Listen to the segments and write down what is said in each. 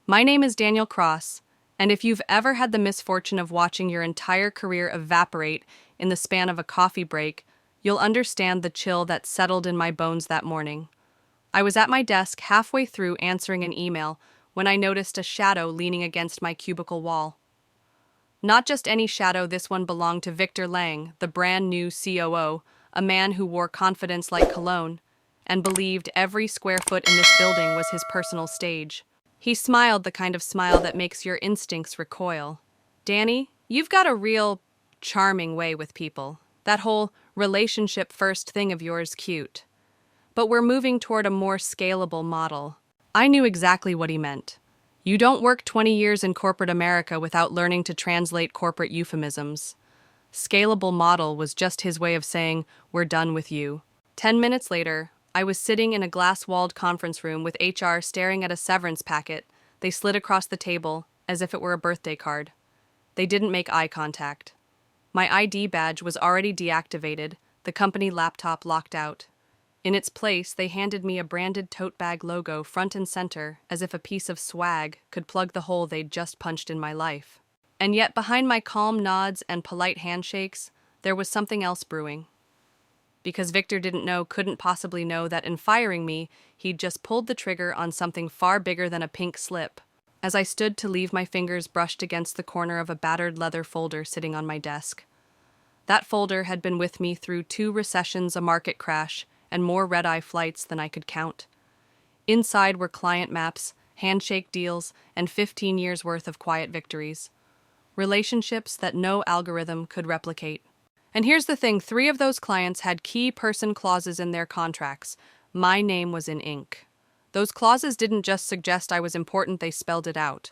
My name is Daniel Cross, and if you've ever had the misfortune of watching your entire career evaporate in the span of a coffee break, you'll understand the chill that settled in my bones that morning. I was at my desk halfway through answering an email when I noticed a shadow leaning against my cubicle wall. Not just any shadow, this one belonged to Victor Lang, the brand new COO, a man who wore confidence like cologne, and believed every square foot in this building was his personal stage. He smiled the kind of smile that makes your instincts recoil. Danny, you've got a real charming way with people. That whole relationship first thing of yours cute. But we're moving toward a more scalable model. I knew exactly what he meant. You don't work 20 years in corporate America without learning to translate corporate euphemisms. Scalable model was just his way of saying, we're done with you. 10 minutes later, I was sitting in a glass-walled conference room with HR staring at a severance packet they slid across the table as if it were a birthday card. They didn't make eye contact. My ID badge was already deactivated, the company laptop locked out. In its place, they handed me a branded tote bag logo front and center, as if a piece of swag could plug the hole they'd just punched in my life. And yet, behind my calm nods and polite handshakes, there was something else brewing. Because Victor couldn't possibly know that in firing me, he'd just pulled the trigger on something far bigger than a pink slip. As I stood to leave, my fingers brushed against the corner of a battered leather folder sitting on my desk. That folder had been with me through 2 recessions, a market crash, and more red-eye flights than I could count. Inside were client maps, handshake deals, and 15 years' worth of quiet victories. Relationships that no algorithm could replicate. And here's the thing, 3 of those clients had key person clauses in their contracts. My name was in ink. Those clauses didn't just suggest I was important, they spelled it out.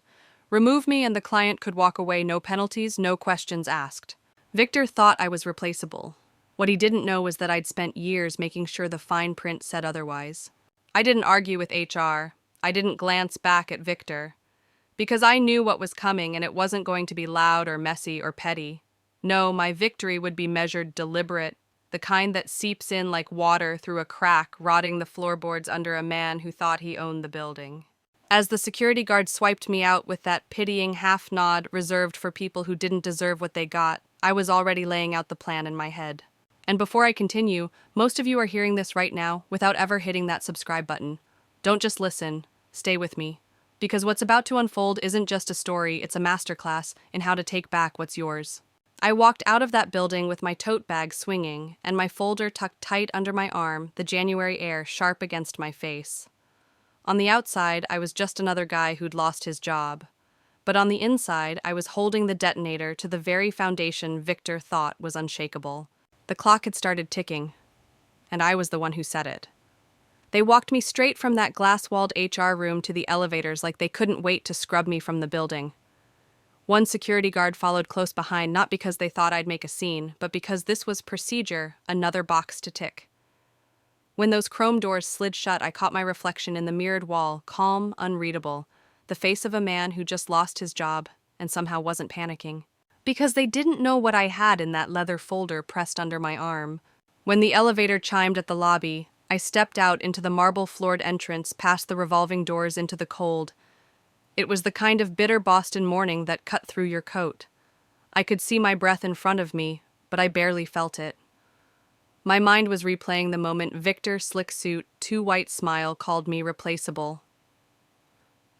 Remove me and the client could walk away, no penalties, no questions asked. Victor thought I was replaceable. What he didn't know was that I'd spent years making sure the fine print said otherwise. I didn't argue with HR. I didn't glance back at Victor. Because I knew what was coming and it wasn't going to be loud or messy or petty. No, my victory would be measured, deliberate, the kind that seeps in like water through a crack, rotting the floorboards under a man who thought he owned the building. As the security guard swiped me out with that pitying half-nod reserved for people who didn't deserve what they got, I was already laying out the plan in my head. And before I continue, most of you are hearing this right now without ever hitting that subscribe button. Don't just listen, stay with me. Because what's about to unfold isn't just a story, it's a masterclass in how to take back what's yours. I walked out of that building with my tote bag swinging and my folder tucked tight under my arm, the January air sharp against my face. On the outside, I was just another guy who'd lost his job. But on the inside, I was holding the detonator to the very foundation Victor thought was unshakable. The clock had started ticking, and I was the one who set it. They walked me straight from that glass-walled HR room to the elevators like they couldn't wait to scrub me from the building. One security guard followed close behind, not because they thought I'd make a scene, but because this was procedure, another box to tick. When those chrome doors slid shut, I caught my reflection in the mirrored wall, calm, unreadable, the face of a man who just lost his job and somehow wasn't panicking. Because they didn't know what I had in that leather folder pressed under my arm. When the elevator chimed at the lobby, I stepped out into the marble-floored entrance past the revolving doors into the cold. It was the kind of bitter Boston morning that cut through your coat. I could see my breath in front of me, but I barely felt it. My mind was replaying the moment Victor, slick suit, too white smile called me replaceable.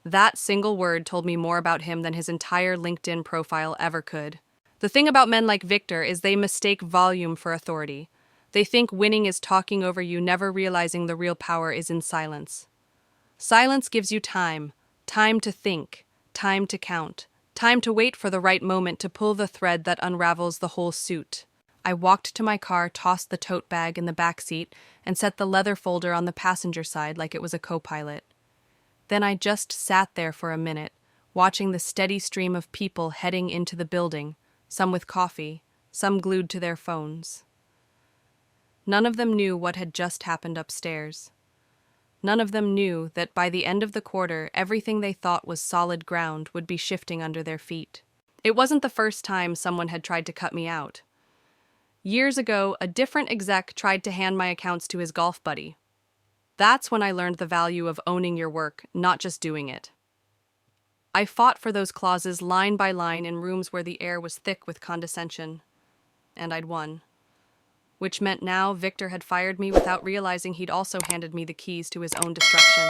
That single word told me more about him than his entire LinkedIn profile ever could. The thing about men like Victor is they mistake volume for authority. They think winning is talking over you, never realizing the real power is in silence. Silence gives you time to think, time to count, time to wait for the right moment to pull the thread that unravels the whole suit. I walked to my car, tossed the tote bag in the back seat, and set the leather folder on the passenger side like it was a co-pilot. Then I just sat there for a minute, watching the steady stream of people heading into the building, some with coffee, some glued to their phones. None of them knew what had just happened upstairs. None of them knew that by the end of the quarter, everything they thought was solid ground would be shifting under their feet. It wasn't the first time someone had tried to cut me out. Years ago, a different exec tried to hand my accounts to his golf buddy. That's when I learned the value of owning your work, not just doing it. I fought for those clauses line by line in rooms where the air was thick with condescension. And I'd won. Which meant now Victor had fired me without realizing he'd also handed me the keys to his own destruction.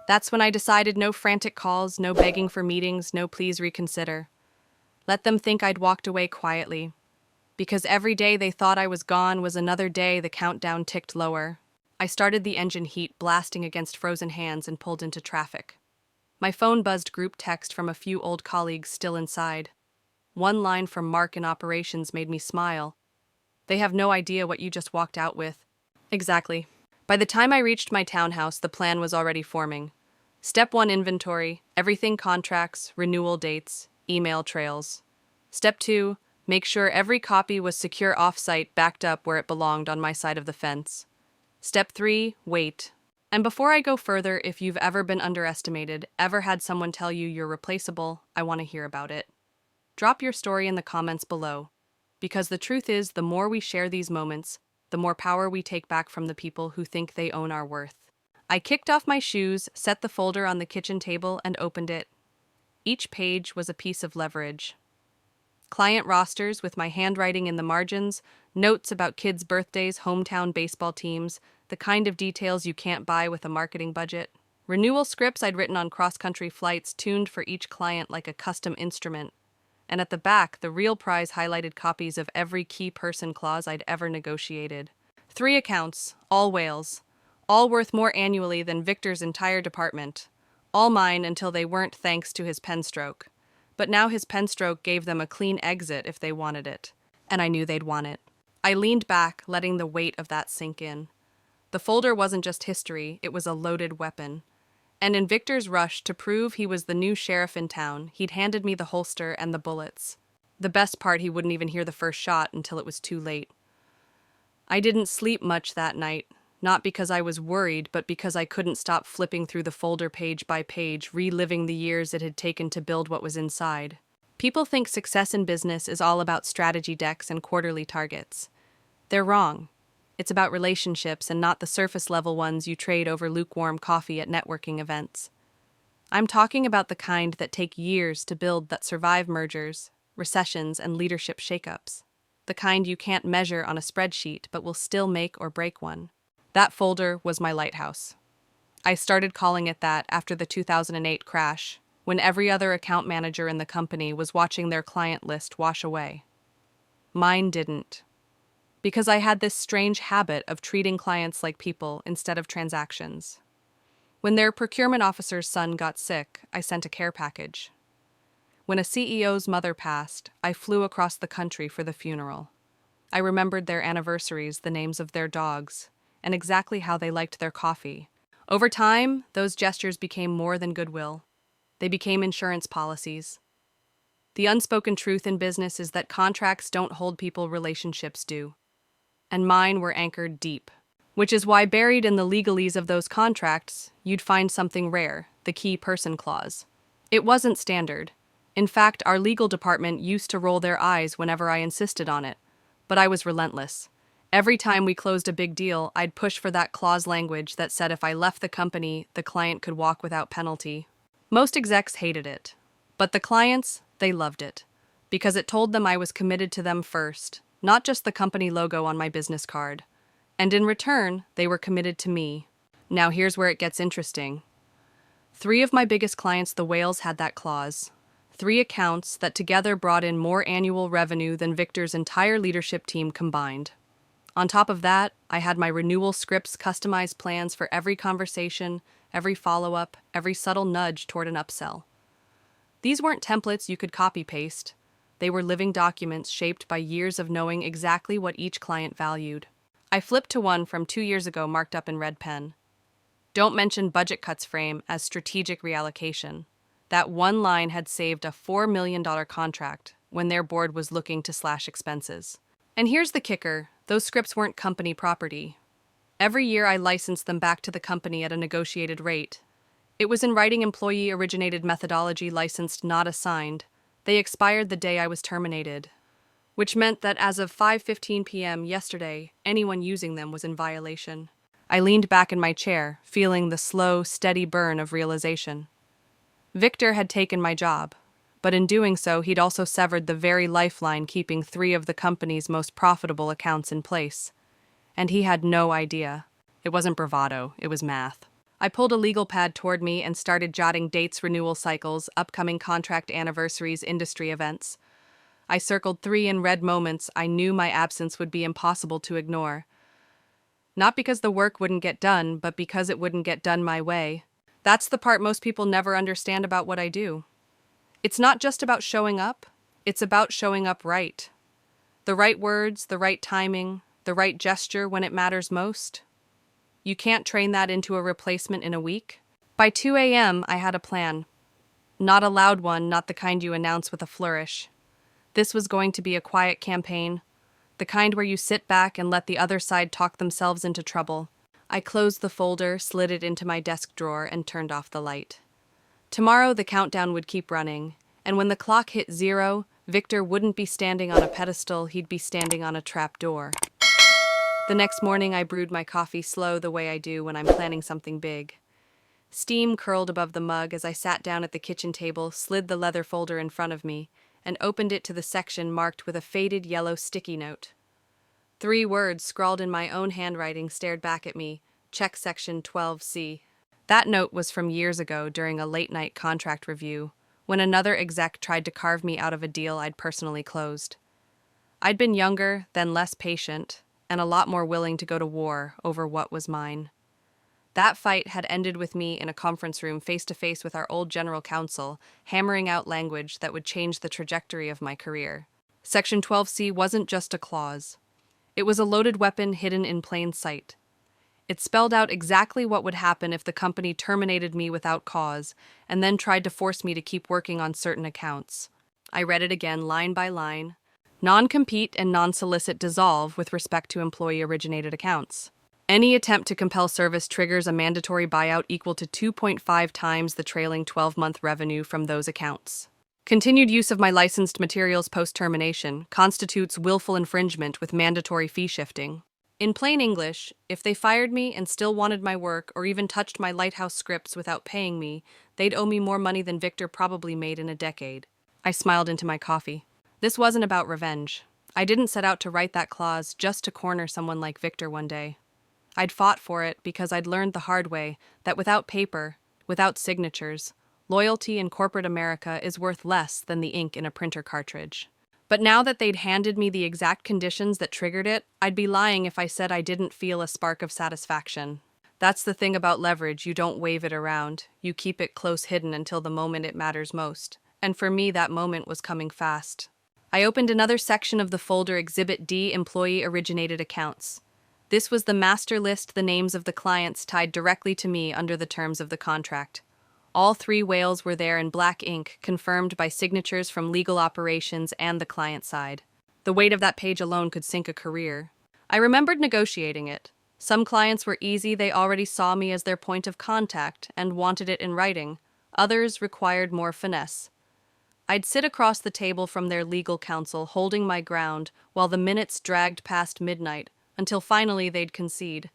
That's when I decided no frantic calls, no begging for meetings, no please reconsider. Let them think I'd walked away quietly. Because every day they thought I was gone was another day the countdown ticked lower. I started the engine heat blasting against frozen hands and pulled into traffic. My phone buzzed group text from a few old colleagues still inside. One line from Mark in operations made me smile. They have no idea what you just walked out with. Exactly. By the time I reached my townhouse, the plan was already forming. Step 1 inventory, everything contracts, renewal dates, email trails. Step 2, make sure every copy was secure off-site backed up where it belonged on my side of the fence. Step 3, wait. And before I go further, if you've ever been underestimated, ever had someone tell you you're replaceable, I want to hear about it. Drop your story in the comments below. Because the truth is, the more we share these moments, the more power we take back from the people who think they own our worth. I kicked off my shoes, set the folder on the kitchen table, and opened it. Each page was a piece of leverage. Client rosters with my handwriting in the margins, notes about kids' birthdays, hometown baseball teams, the kind of details you can't buy with a marketing budget. Renewal scripts I'd written on cross-country flights tuned for each client like a custom instrument. And at the back, the real prize highlighted copies of every key person clause I'd ever negotiated. 3 accounts, all whales, all worth more annually than Victor's entire department. All mine until they weren't thanks to his pen stroke. But now his pen stroke gave them a clean exit if they wanted it. And I knew they'd want it. I leaned back, letting the weight of that sink in. The folder wasn't just history, it was a loaded weapon. And in Victor's rush to prove he was the new sheriff in town, he'd handed me the holster and the bullets. The best part, he wouldn't even hear the first shot until it was too late. I didn't sleep much that night, not because I was worried, but because I couldn't stop flipping through the folder page by page, reliving the years it had taken to build what was inside. People think success in business is all about strategy decks and quarterly targets. They're wrong. It's about relationships and not the surface-level ones you trade over lukewarm coffee at networking events. I'm talking about the kind that take years to build, that survive mergers, recessions, and leadership shakeups. The kind you can't measure on a spreadsheet but will still make or break one. That folder was my lighthouse. I started calling it that after the 2008 crash, when every other account manager in the company was watching their client list wash away. Mine didn't. Because I had this strange habit of treating clients like people instead of transactions. When their procurement officer's son got sick, I sent a care package. When a CEO's mother passed, I flew across the country for the funeral. I remembered their anniversaries, the names of their dogs, and exactly how they liked their coffee. Over time, those gestures became more than goodwill. They became insurance policies. The unspoken truth in business is that contracts don't hold people, relationships do. And mine were anchored deep. Which is why buried in the legalese of those contracts, you'd find something rare, the key person clause. It wasn't standard. In fact, our legal department used to roll their eyes whenever I insisted on it. But I was relentless. Every time we closed a big deal, I'd push for that clause language that said if I left the company, the client could walk without penalty. Most execs hated it. But the clients, they loved it. Because it told them I was committed to them first, not just the company logo on my business card. And in return, they were committed to me. Now here's where it gets interesting. 3 of my biggest clients, the whales, had that clause. 3 accounts that together brought in more annual revenue than Victor's entire leadership team combined. On top of that, I had my renewal scripts, customized plans for every conversation, every follow-up, every subtle nudge toward an upsell. These weren't templates you could copy-paste. They were living documents shaped by years of knowing exactly what each client valued. I flipped to one from 2 years ago marked up in red pen. Don't mention budget cuts frame as strategic reallocation. That one line had saved a $4 million contract when their board was looking to slash expenses. And here's the kicker, those scripts weren't company property. Every year I licensed them back to the company at a negotiated rate. It was in writing, employee-originated methodology, licensed, not assigned. They expired the day I was terminated. Which meant that as of 5:15 p.m. yesterday, anyone using them was in violation. I leaned back in my chair, feeling the slow, steady burn of realization. Victor had taken my job, but in doing so, he'd also severed the very lifeline keeping three of the company's most profitable accounts in place. And he had no idea. It wasn't bravado, it was math. I pulled a legal pad toward me and started jotting dates, renewal cycles, upcoming contract anniversaries, industry events. I circled 3 in red moments I knew my absence would be impossible to ignore. Not because the work wouldn't get done, but because it wouldn't get done my way. That's the part most people never understand about what I do. It's not just about showing up, it's about showing up right. The right words, the right timing, the right gesture when it matters most. You can't train that into a replacement in a week. By 2 a.m., I had a plan. Not a loud one, not the kind you announce with a flourish. This was going to be a quiet campaign, the kind where you sit back and let the other side talk themselves into trouble. I closed the folder, slid it into my desk drawer, and turned off the light. Tomorrow, the countdown would keep running, and when the clock hit 0, Victor wouldn't be standing on a pedestal, he'd be standing on a trap door. The next morning, I brewed my coffee slow the way I do when I'm planning something big. Steam curled above the mug as I sat down at the kitchen table, slid the leather folder in front of me, and opened it to the section marked with a faded yellow sticky note. 3 words scrawled in my own handwriting stared back at me: check section 12C. That note was from years ago during a late-night contract review, when another exec tried to carve me out of a deal I'd personally closed. I'd been younger, then less patient, and a lot more willing to go to war over what was mine. That fight had ended with me in a conference room face-to-face with our old general counsel, hammering out language that would change the trajectory of my career. Section 12C wasn't just a clause. It was a loaded weapon hidden in plain sight. It spelled out exactly what would happen if the company terminated me without cause, and then tried to force me to keep working on certain accounts. I read it again, line by line. Non-compete and non-solicit dissolve with respect to employee-originated accounts. Any attempt to compel service triggers a mandatory buyout equal to 2.5 times the trailing 12-month revenue from those accounts. Continued use of my licensed materials post-termination constitutes willful infringement with mandatory fee shifting. In plain English, if they fired me and still wanted my work or even touched my lighthouse scripts without paying me, they'd owe me more money than Victor probably made in a decade. I smiled into my coffee. This wasn't about revenge. I didn't set out to write that clause just to corner someone like Victor one day. I'd fought for it because I'd learned the hard way that without paper, without signatures, loyalty in corporate America is worth less than the ink in a printer cartridge. But now that they'd handed me the exact conditions that triggered it, I'd be lying if I said I didn't feel a spark of satisfaction. That's the thing about leverage, you don't wave it around. You keep it close hidden until the moment it matters most. And for me, that moment was coming fast. I opened another section of the folder, Exhibit D, Employee-Originated Accounts. This was the master list, the names of the clients tied directly to me under the terms of the contract. All 3 whales were there in black ink, confirmed by signatures from legal operations and the client side. The weight of that page alone could sink a career. I remembered negotiating it. Some clients were easy, they already saw me as their point of contact and wanted it in writing. Others required more finesse. I'd sit across the table from their legal counsel, holding my ground, while the minutes dragged past midnight, until finally they'd concede.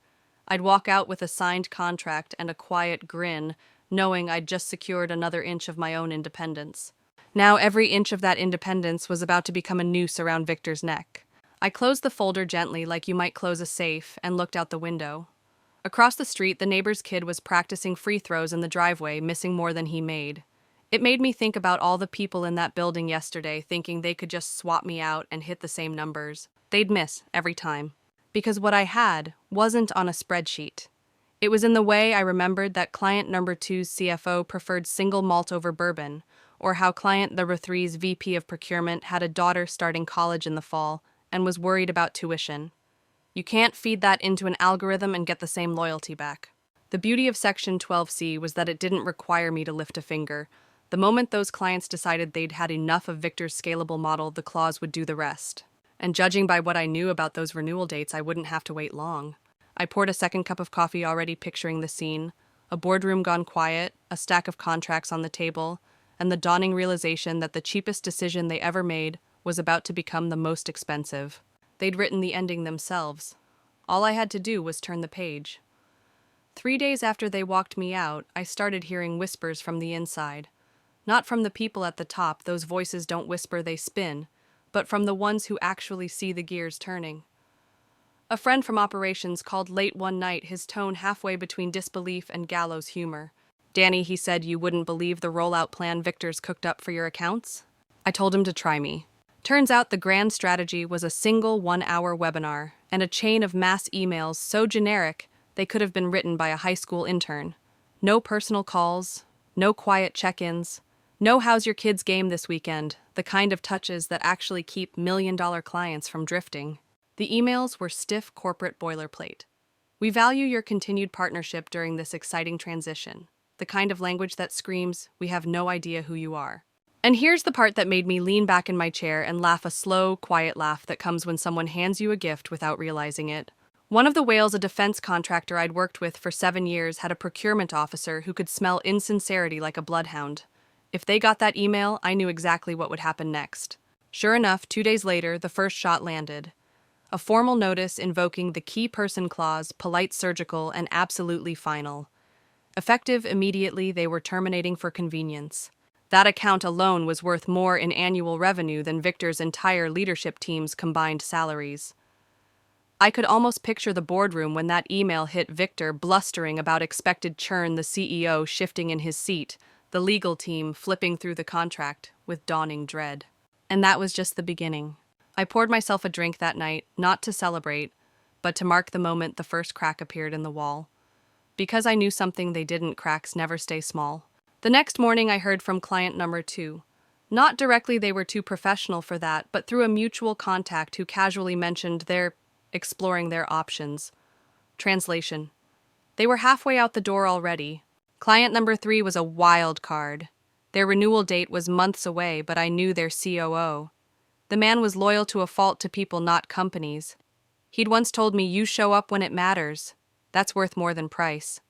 I'd walk out with a signed contract and a quiet grin, knowing I'd just secured another inch of my own independence. Now every inch of that independence was about to become a noose around Victor's neck. I closed the folder gently, like you might close a safe, and looked out the window. Across the street, the neighbor's kid was practicing free throws in the driveway, missing more than he made. It made me think about all the people in that building yesterday, thinking they could just swap me out and hit the same numbers. They'd miss every time. Because what I had wasn't on a spreadsheet. It was in the way I remembered that client number 2's CFO preferred single malt over bourbon, or how client number 3's VP of procurement had a daughter starting college in the fall and was worried about tuition. You can't feed that into an algorithm and get the same loyalty back. The beauty of Section 12C was that it didn't require me to lift a finger. The moment those clients decided they'd had enough of Victor's scalable model, the clause would do the rest. And judging by what I knew about those renewal dates, I wouldn't have to wait long. I poured a second cup of coffee, already picturing the scene. A boardroom gone quiet, a stack of contracts on the table, and the dawning realization that the cheapest decision they ever made was about to become the most expensive. They'd written the ending themselves. All I had to do was turn the page. 3 days after they walked me out, I started hearing whispers from the inside. Not from the people at the top, those voices don't whisper, they spin, but from the ones who actually see the gears turning. A friend from operations called late one night, his tone halfway between disbelief and gallows humor. "Danny," he said, "you wouldn't believe the rollout plan Victor's cooked up for your accounts?" I told him to try me. Turns out the grand strategy was a single 1-hour webinar and a chain of mass emails so generic they could have been written by a high school intern. No personal calls, no quiet check-ins, no "how's your kid's game this weekend," the kind of touches that actually keep million-dollar clients from drifting. The emails were stiff corporate boilerplate. "We value your continued partnership during this exciting transition." The kind of language that screams, "We have no idea who you are." And here's the part that made me lean back in my chair and laugh a slow, quiet laugh that comes when someone hands you a gift without realizing it. One of the whales, a defense contractor I'd worked with for 7 years, had a procurement officer who could smell insincerity like a bloodhound. If they got that email, I knew exactly what would happen next. Sure enough, 2 days later, the first shot landed. A formal notice invoking the key person clause, polite, surgical, and absolutely final. Effective immediately, they were terminating for convenience. That account alone was worth more in annual revenue than Victor's entire leadership team's combined salaries. I could almost picture the boardroom when that email hit, Victor blustering about expected churn, the CEO shifting in his seat, the legal team flipping through the contract with dawning dread. And that was just the beginning. I poured myself a drink that night, not to celebrate, but to mark the moment the first crack appeared in the wall. Because I knew something they didn't, cracks never stay small. The next morning I heard from client number 2. Not directly, they were too professional for that, but through a mutual contact who casually mentioned they're exploring their options. Translation: they were halfway out the door already. Client number 3 was a wild card. Their renewal date was months away, but I knew their COO. The man was loyal to a fault to people, not companies. He'd once told me, "You show up when it matters. That's worth more than price."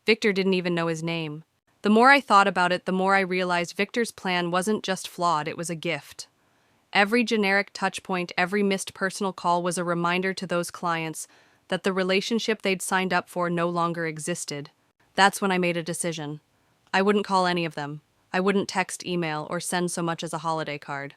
Victor didn't even know his name. The more I thought about it, the more I realized Victor's plan wasn't just flawed, it was a gift. Every generic touchpoint, every missed personal call was a reminder to those clients that the relationship they'd signed up for no longer existed. That's when I made a decision. I wouldn't call any of them. I wouldn't text, email, or send so much as a holiday card.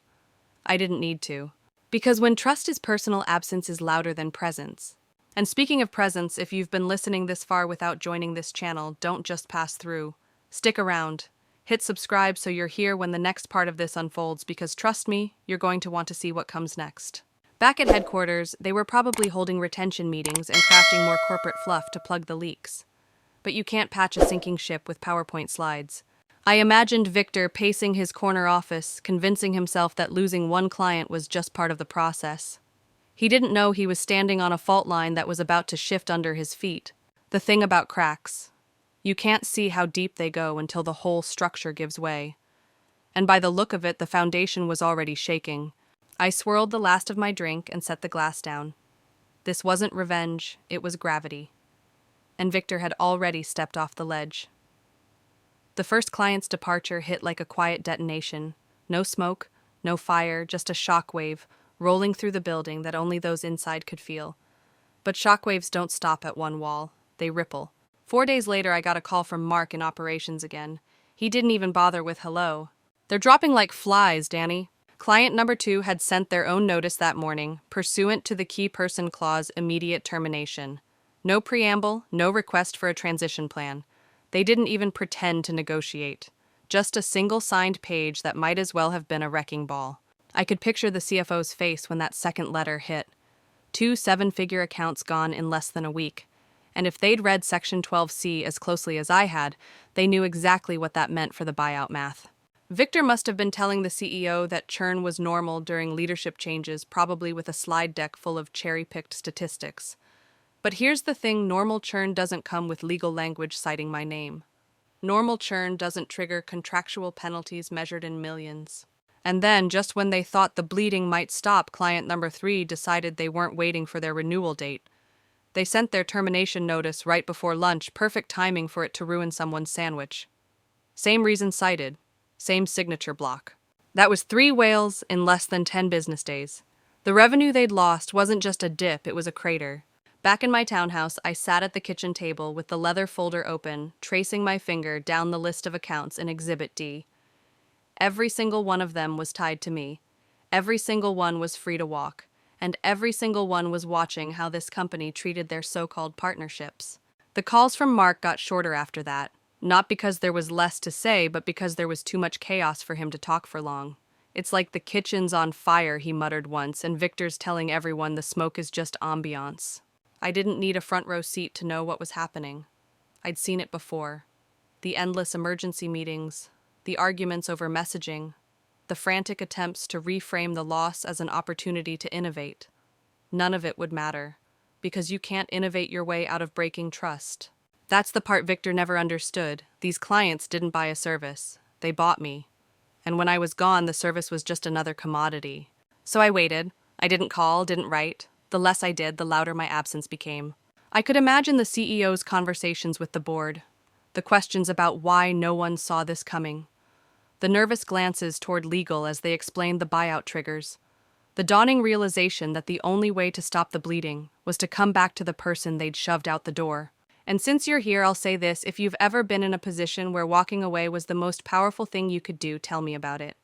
I didn't need to. Because when trust is personal, absence is louder than presence. And speaking of presence, if you've been listening this far without joining this channel, don't just pass through. Stick around. Hit subscribe so you're here when the next part of this unfolds, because trust me, you're going to want to see what comes next. Back at headquarters, they were probably holding retention meetings and crafting more corporate fluff to plug the leaks. But you can't patch a sinking ship with PowerPoint slides. I imagined Victor pacing his corner office, convincing himself that losing one client was just part of the process. He didn't know he was standing on a fault line that was about to shift under his feet. The thing about cracks: you can't see how deep they go until the whole structure gives way. And by the look of it, the foundation was already shaking. I swirled the last of my drink and set the glass down. This wasn't revenge, it was gravity. And Victor had already stepped off the ledge. The first client's departure hit like a quiet detonation. No smoke, no fire, just a shockwave rolling through the building that only those inside could feel. But shockwaves don't stop at one wall, they ripple. 4 days later, I got a call from Mark in operations again. He didn't even bother with hello. "They're dropping like flies, Danny." Client number 2 had sent their own notice that morning, pursuant to the key person clause, immediate termination. No preamble, no request for a transition plan. They didn't even pretend to negotiate. Just a single signed page that might as well have been a wrecking ball. I could picture the CFO's face when that second letter hit. 2 7-figure accounts gone in less than a week. And if they'd read Section 12C as closely as I had, they knew exactly what that meant for the buyout math. Victor must have been telling the CEO that churn was normal during leadership changes, probably with a slide deck full of cherry-picked statistics. But here's the thing: normal churn doesn't come with legal language citing my name. Normal churn doesn't trigger contractual penalties measured in millions. And then, just when they thought the bleeding might stop, client number 3 decided they weren't waiting for their renewal date. They sent their termination notice right before lunch, perfect timing for it to ruin someone's sandwich. Same reason cited, same signature block. That was 3 whales in less than 10 business days. The revenue they'd lost wasn't just a dip, it was a crater. Back in my townhouse, I sat at the kitchen table with the leather folder open, tracing my finger down the list of accounts in Exhibit D. Every single one of them was tied to me. Every single one was free to walk. And every single one was watching how this company treated their so-called partnerships. The calls from Mark got shorter after that, not because there was less to say, but because there was too much chaos for him to talk for long. It's like the kitchen's on fire, he muttered once, and Victor's telling everyone the smoke is just ambiance. I didn't need a front row seat to know what was happening. I'd seen it before. The endless emergency meetings, the arguments over messaging, the frantic attempts to reframe the loss as an opportunity to innovate. None of it would matter, because you can't innovate your way out of breaking trust. That's the part Victor never understood. These clients didn't buy a service. They bought me. And when I was gone, the service was just another commodity. So I waited. I didn't call, didn't write. The less I did, the louder my absence became. I could imagine the CEO's conversations with the board, the questions about why no one saw this coming, the nervous glances toward legal as they explained the buyout triggers, the dawning realization that the only way to stop the bleeding was to come back to the person they'd shoved out the door. And since you're here, I'll say this: if you've ever been in a position where walking away was the most powerful thing you could do, tell me about it.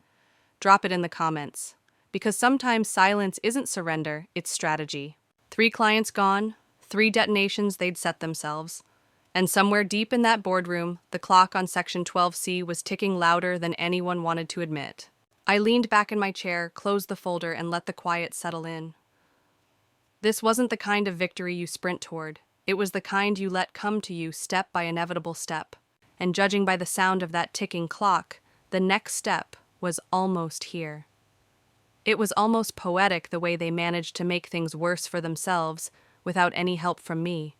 Drop it in the comments. Because sometimes silence isn't surrender, it's strategy. 3 clients gone, 3 detonations they'd set themselves. And somewhere deep in that boardroom, the clock on Section 12C was ticking louder than anyone wanted to admit. I leaned back in my chair, closed the folder, and let the quiet settle in. This wasn't the kind of victory you sprint toward. It was the kind you let come to you step by inevitable step. And judging by the sound of that ticking clock, the next step was almost here. It was almost poetic the way they managed to make things worse for themselves without any help from me.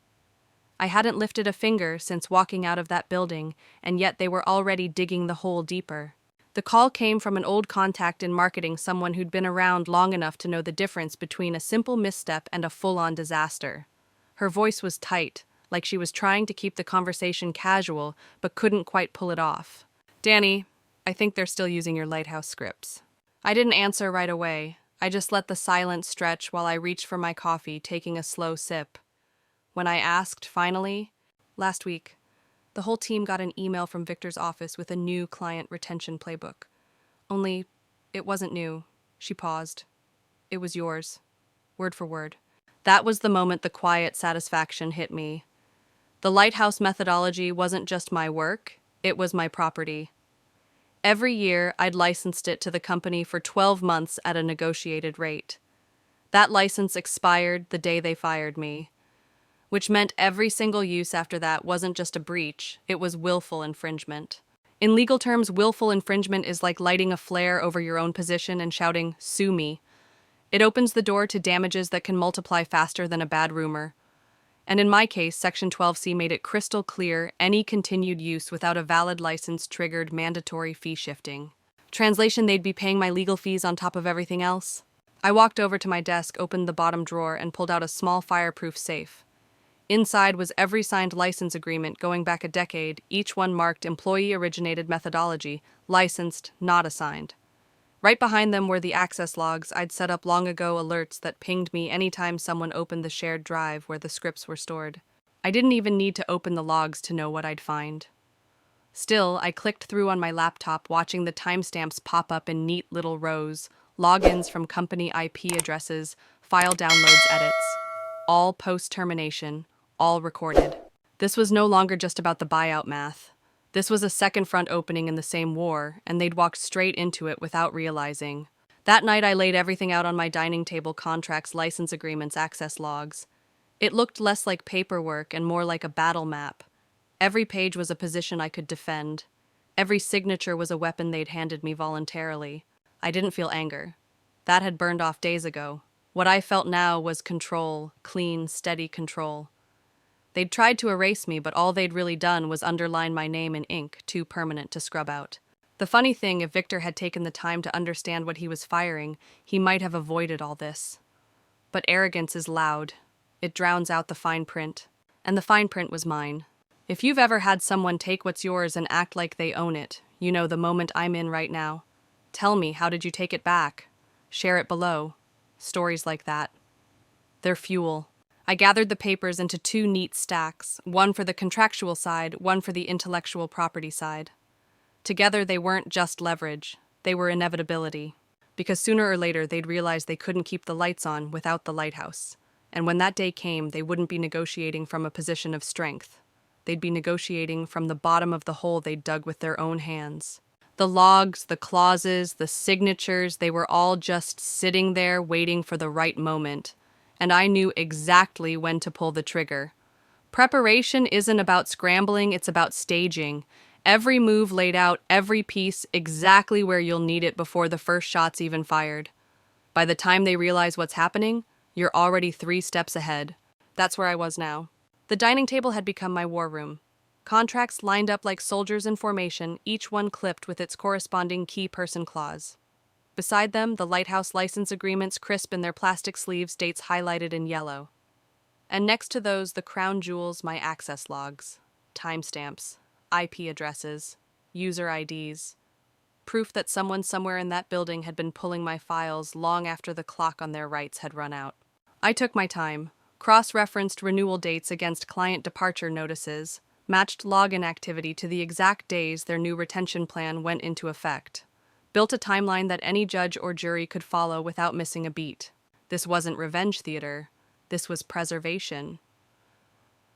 I hadn't lifted a finger since walking out of that building, and yet they were already digging the hole deeper. The call came from an old contact in marketing, someone who'd been around long enough to know the difference between a simple misstep and a full-on disaster. Her voice was tight, like she was trying to keep the conversation casual, but couldn't quite pull it off. "Danny, I think they're still using your Lighthouse scripts." I didn't answer right away. I just let the silence stretch while I reached for my coffee, taking a slow sip. When I asked, finally, "Last week, the whole team got an email from Victor's office with a new client retention playbook. Only, it wasn't new." She paused. "It was yours. Word for word." That was the moment the quiet satisfaction hit me. The Lighthouse methodology wasn't just my work, it was my property. Every year, I'd licensed it to the company for 12 months at a negotiated rate. That license expired the day they fired me, which meant every single use after that wasn't just a breach, it was willful infringement. In legal terms, willful infringement is like lighting a flare over your own position and shouting, "Sue me." It opens the door to damages that can multiply faster than a bad rumor. And in my case, Section 12C made it crystal clear any continued use without a valid license triggered mandatory fee shifting. Translation, they'd be paying my legal fees on top of everything else. I walked over to my desk, opened the bottom drawer, and pulled out a small fireproof safe. Inside was every signed license agreement going back a decade, each one marked employee-originated methodology, licensed, not assigned. Right behind them were the access logs I'd set up long ago, alerts that pinged me anytime someone opened the shared drive where the scripts were stored. I didn't even need to open the logs to know what I'd find. Still, I clicked through on my laptop, watching the timestamps pop up in neat little rows, logins from company IP addresses, file downloads, edits, all post-termination, all recorded. This was no longer just about the buyout math. This was a second front opening in the same war, and they'd walked straight into it without realizing. That night I laid everything out on my dining table: contracts, license agreements, access logs. It looked less like paperwork and more like a battle map. Every page was a position I could defend. Every signature was a weapon they'd handed me voluntarily. I didn't feel anger. That had burned off days ago. What I felt now was control, clean, steady control. They'd tried to erase me, but all they'd really done was underline my name in ink, too permanent to scrub out. The funny thing, if Victor had taken the time to understand what he was firing, he might have avoided all this. But arrogance is loud. It drowns out the fine print. And the fine print was mine. If you've ever had someone take what's yours and act like they own it, you know the moment I'm in right now. Tell me, how did you take it back? Share it below. Stories like that. They're fuel. I gathered the papers into 2 neat stacks, one for the contractual side, one for the intellectual property side. Together they weren't just leverage, They were inevitability. Because sooner or later they'd realize they couldn't keep the lights on without the lighthouse. And when that day came, they wouldn't be negotiating from a position of strength. They'd be negotiating from the bottom of the hole they'd dug with their own hands. The logs, the clauses, the signatures, they were all just sitting there waiting for the right moment. And I knew exactly when to pull the trigger. Preparation isn't about scrambling, it's about staging. Every move laid out, every piece exactly where you'll need it before the first shot's even fired. By the time they realize what's happening, you're already 3 steps ahead. That's where I was now. The dining table had become my war room. Contracts lined up like soldiers in formation, each one clipped with its corresponding key person clause. Beside them, the lighthouse license agreements crisp in their plastic sleeves, dates highlighted in yellow. And next to those, the crown jewels, my access logs, timestamps, IP addresses, user IDs, proof that someone somewhere in that building had been pulling my files long after the clock on their rights had run out. I took my time, cross-referenced renewal dates against client departure notices, matched login activity to the exact days their new retention plan went into effect, built a timeline that any judge or jury could follow without missing a beat. This wasn't revenge theater. This was preservation.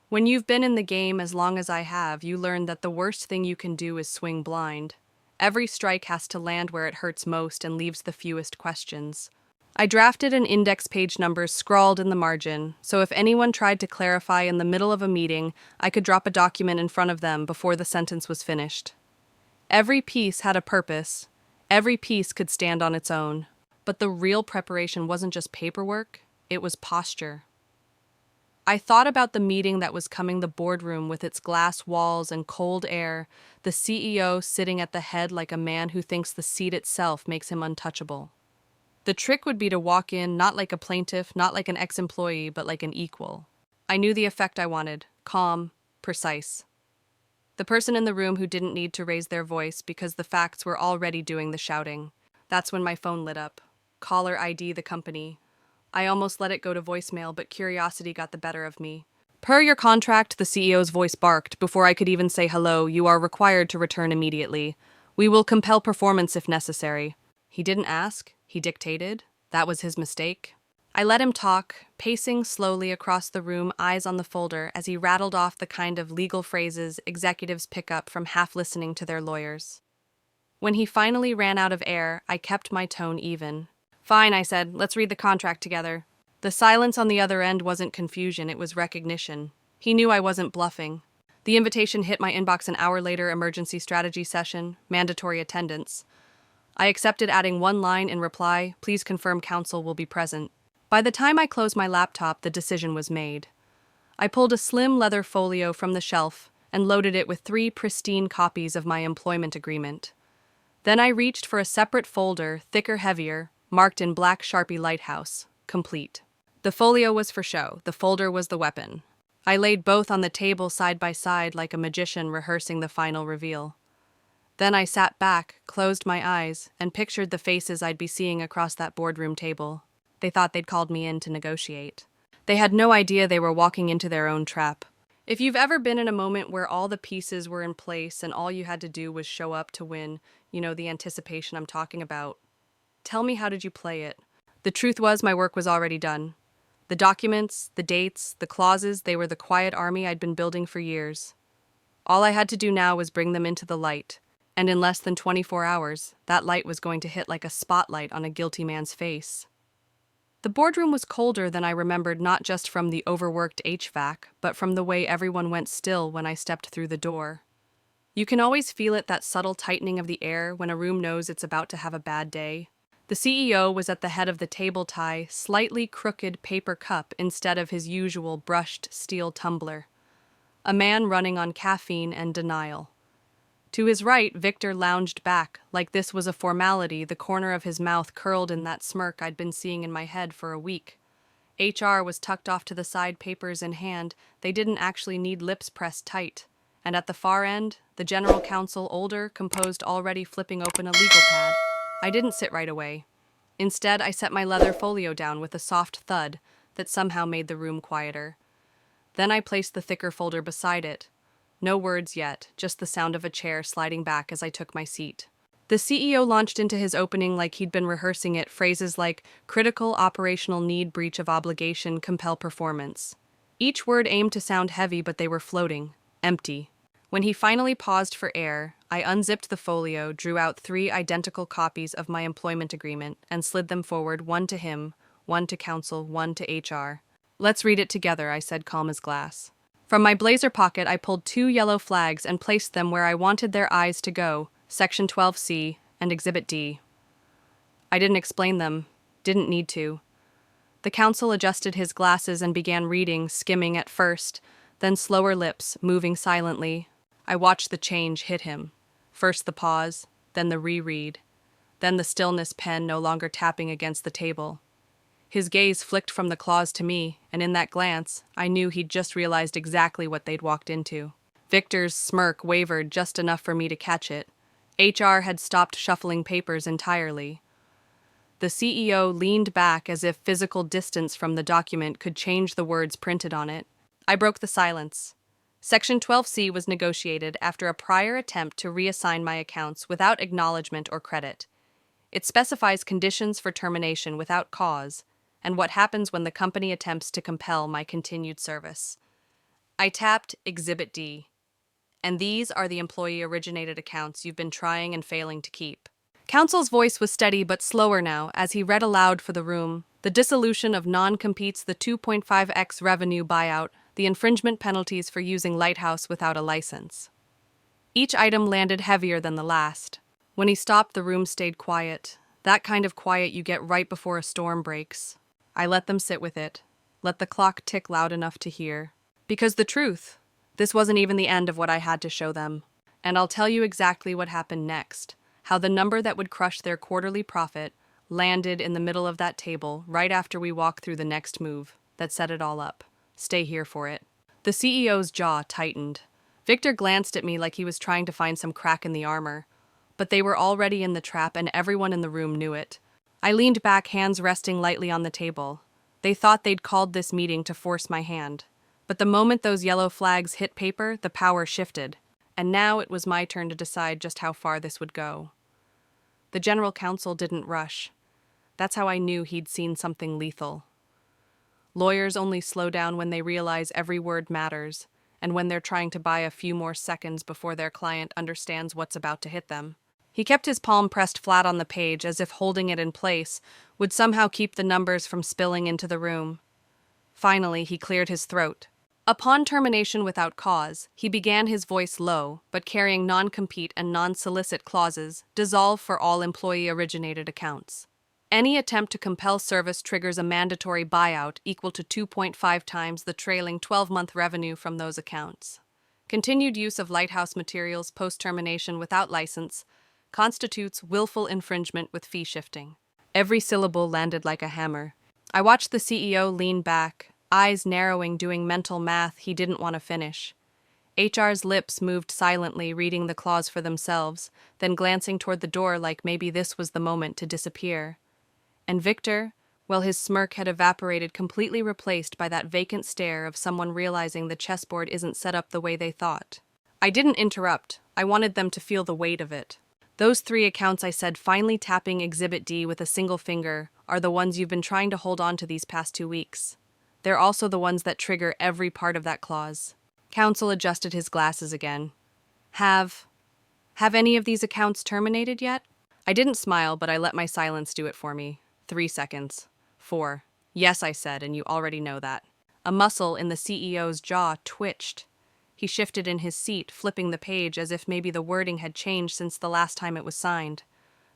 When you've been in the game as long as I have, you learn that the worst thing you can do is swing blind. Every strike has to land where it hurts most and leaves the fewest questions. I drafted an index page numbers scrawled in the margin, so if anyone tried to clarify in the middle of a meeting, I could drop a document in front of them before the sentence was finished. Every piece had a purpose. Every piece could stand on its own. But the real preparation wasn't just paperwork, it was posture. I thought about the meeting that was coming, the boardroom with its glass walls and cold air, the CEO sitting at the head like a man who thinks the seat itself makes him untouchable. The trick would be to walk in not like a plaintiff, not like an ex-employee, but like an equal. I knew the effect I wanted, calm, precise. The person in the room who didn't need to raise their voice because the facts were already doing the shouting. That's when my phone lit up. Caller ID the company. I almost let it go to voicemail, but curiosity got the better of me. Per your contract, the CEO's voice barked. Before I could even say hello, you are required to return immediately. We will compel performance if necessary. He didn't ask. He dictated. That was his mistake. I let him talk, pacing slowly across the room, eyes on the folder, as he rattled off the kind of legal phrases executives pick up from half listening to their lawyers. When he finally ran out of air, I kept my tone even. Fine, I said. Let's read the contract together. The silence on the other end wasn't confusion, it was recognition. He knew I wasn't bluffing. The invitation hit my inbox an hour later, emergency strategy session, mandatory attendance. I accepted, adding one line in reply, please confirm counsel will be present. By the time I closed my laptop, the decision was made. I pulled a slim leather folio from the shelf and loaded it with 3 pristine copies of my employment agreement. Then I reached for a separate folder, thicker, heavier, marked in black Sharpie lighthouse, complete. The folio was for show, the folder was the weapon. I laid both on the table side by side like a magician rehearsing the final reveal. Then I sat back, closed my eyes, and pictured the faces I'd be seeing across that boardroom table. They thought they'd called me in to negotiate. They had no idea they were walking into their own trap. If you've ever been in a moment where all the pieces were in place and all you had to do was show up to win, the anticipation I'm talking about, tell me, how did you play it? The truth was, my work was already done. The documents, the dates, the clauses, they were the quiet army I'd been building for years. All I had to do now was bring them into the light, and in less than 24 hours, that light was going to hit like a spotlight on a guilty man's face. The boardroom was colder than I remembered, not just from the overworked HVAC, but from the way everyone went still when I stepped through the door. You can always feel it, that subtle tightening of the air when a room knows it's about to have a bad day. The CEO was at the head of the table, tie, slightly crooked paper cup instead of his usual brushed steel tumbler. A man running on caffeine and denial. To his right, Victor lounged back, like this was a formality, the corner of his mouth curled in that smirk I'd been seeing in my head for a week. HR was tucked off to the side, papers in hand. They didn't actually need lips pressed tight. And at the far end, the general counsel, older, composed, already flipping open a legal pad. I didn't sit right away. Instead, I set my leather folio down with a soft thud that somehow made the room quieter. Then I placed the thicker folder beside it. No words yet, just the sound of a chair sliding back as I took my seat. The CEO launched into his opening like he'd been rehearsing it, phrases like critical operational need, breach of obligation, compel performance. Each word aimed to sound heavy, but they were floating, empty. When he finally paused for air, I unzipped the folio, drew out 3 identical copies of my employment agreement, and slid them forward, one to him, one to counsel, one to HR. "Let's read it together," I said, calm as glass. From my blazer pocket, I pulled 2 yellow flags and placed them where I wanted their eyes to go, Section 12C and Exhibit D. I didn't explain them, didn't need to. The counsel adjusted his glasses and began reading, skimming at first, then slower lips, moving silently. I watched the change hit him. First the pause, then the reread, then the stillness, pen no longer tapping against the table. His gaze flicked from the clause to me, and in that glance, I knew he'd just realized exactly what they'd walked into. Victor's smirk wavered just enough for me to catch it. HR had stopped shuffling papers entirely. The CEO leaned back as if physical distance from the document could change the words printed on it. I broke the silence. Section 12C was negotiated after a prior attempt to reassign my accounts without acknowledgement or credit. It specifies conditions for termination without cause, and what happens when the company attempts to compel my continued service. I tapped Exhibit D. And these are the employee-originated accounts you've been trying and failing to keep. Counsel's voice was steady but slower now as he read aloud for the room: the dissolution of non-competes, the 2.5x revenue buyout, the infringement penalties for using Lighthouse without a license. Each item landed heavier than the last. When he stopped, the room stayed quiet. That kind of quiet you get right before a storm breaks. I let them sit with it, let the clock tick loud enough to hear. Because the truth, this wasn't even the end of what I had to show them. And I'll tell you exactly what happened next, how the number that would crush their quarterly profit landed in the middle of that table right after we walked through the next move that set it all up. Stay here for it. The CEO's jaw tightened. Victor glanced at me like he was trying to find some crack in the armor. But they were already in the trap, and everyone in the room knew it. I leaned back, hands resting lightly on the table. They thought they'd called this meeting to force my hand. But the moment those yellow flags hit paper, the power shifted, and now it was my turn to decide just how far this would go. The general counsel didn't rush. That's how I knew he'd seen something lethal. Lawyers only slow down when they realize every word matters, and when they're trying to buy a few more seconds before their client understands what's about to hit them. He kept his palm pressed flat on the page as if holding it in place would somehow keep the numbers from spilling into the room. Finally, he cleared his throat. Upon termination without cause, he began, his voice low, but carrying non-compete and non-solicit clauses, dissolve for all employee-originated accounts. Any attempt to compel service triggers a mandatory buyout equal to 2.5 times the trailing 12-month revenue from those accounts. Continued use of Lighthouse materials post-termination without license constitutes willful infringement with fee shifting. Every syllable landed like a hammer. I watched the CEO lean back, eyes narrowing, doing mental math he didn't want to finish. HR's lips moved silently, reading the clause for themselves, then glancing toward the door like maybe this was the moment to disappear. And Victor, well, his smirk had evaporated, completely replaced by that vacant stare of someone realizing the chessboard isn't set up the way they thought. I didn't interrupt. I wanted them to feel the weight of it. Those 3 accounts, I said, finally tapping Exhibit D with a single finger, are the ones you've been trying to hold on to these past 2 weeks. They're also the ones that trigger every part of that clause. Counsel adjusted his glasses again. Have any of these accounts terminated yet? I didn't smile, but I let my silence do it for me. 3 seconds. 4. Yes, I said, and you already know that. A muscle in the CEO's jaw twitched. He shifted in his seat, flipping the page as if maybe the wording had changed since the last time it was signed.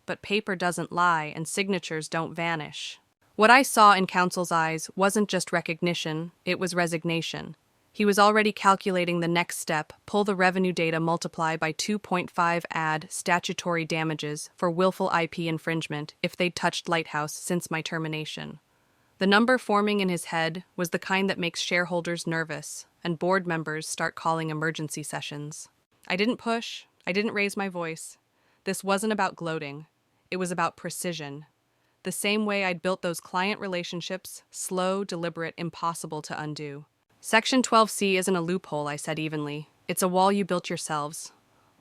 But paper doesn't lie, and signatures don't vanish. What I saw in counsel's eyes wasn't just recognition, it was resignation. He was already calculating the next step: pull the revenue data, multiply by 2.5, add statutory damages for willful IP infringement if they'd touched Lighthouse since my termination. The number forming in his head was the kind that makes shareholders nervous and board members start calling emergency sessions. I didn't push, I didn't raise my voice. This wasn't about gloating, it was about precision. The same way I'd built those client relationships, slow, deliberate, impossible to undo. Section 12C isn't a loophole, I said evenly. It's a wall you built yourselves.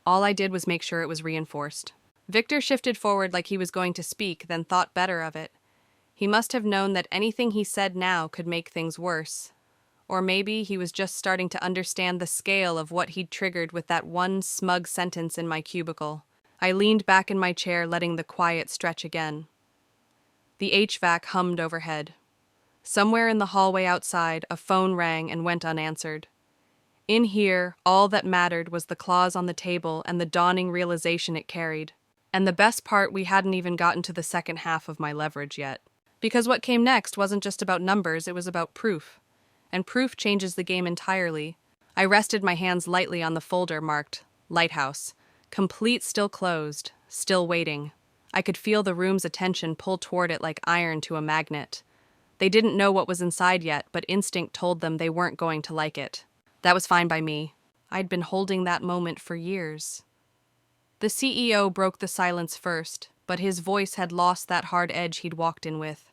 All I did was make sure it was reinforced. Victor shifted forward like he was going to speak, then thought better of it. He must have known that anything he said now could make things worse. Or maybe he was just starting to understand the scale of what he'd triggered with that one smug sentence in my cubicle. I leaned back in my chair, letting the quiet stretch again. The HVAC hummed overhead. Somewhere in the hallway outside, a phone rang and went unanswered. In here, all that mattered was the clause on the table and the dawning realization it carried. And the best part, we hadn't even gotten to the second half of my leverage yet. Because what came next wasn't just about numbers, it was about proof. And proof changes the game entirely. I rested my hands lightly on the folder marked Lighthouse. Complete, still closed, still waiting. I could feel the room's attention pull toward it like iron to a magnet. They didn't know what was inside yet, but instinct told them they weren't going to like it. That was fine by me. I'd been holding that moment for years. The CEO broke the silence first, but his voice had lost that hard edge he'd walked in with.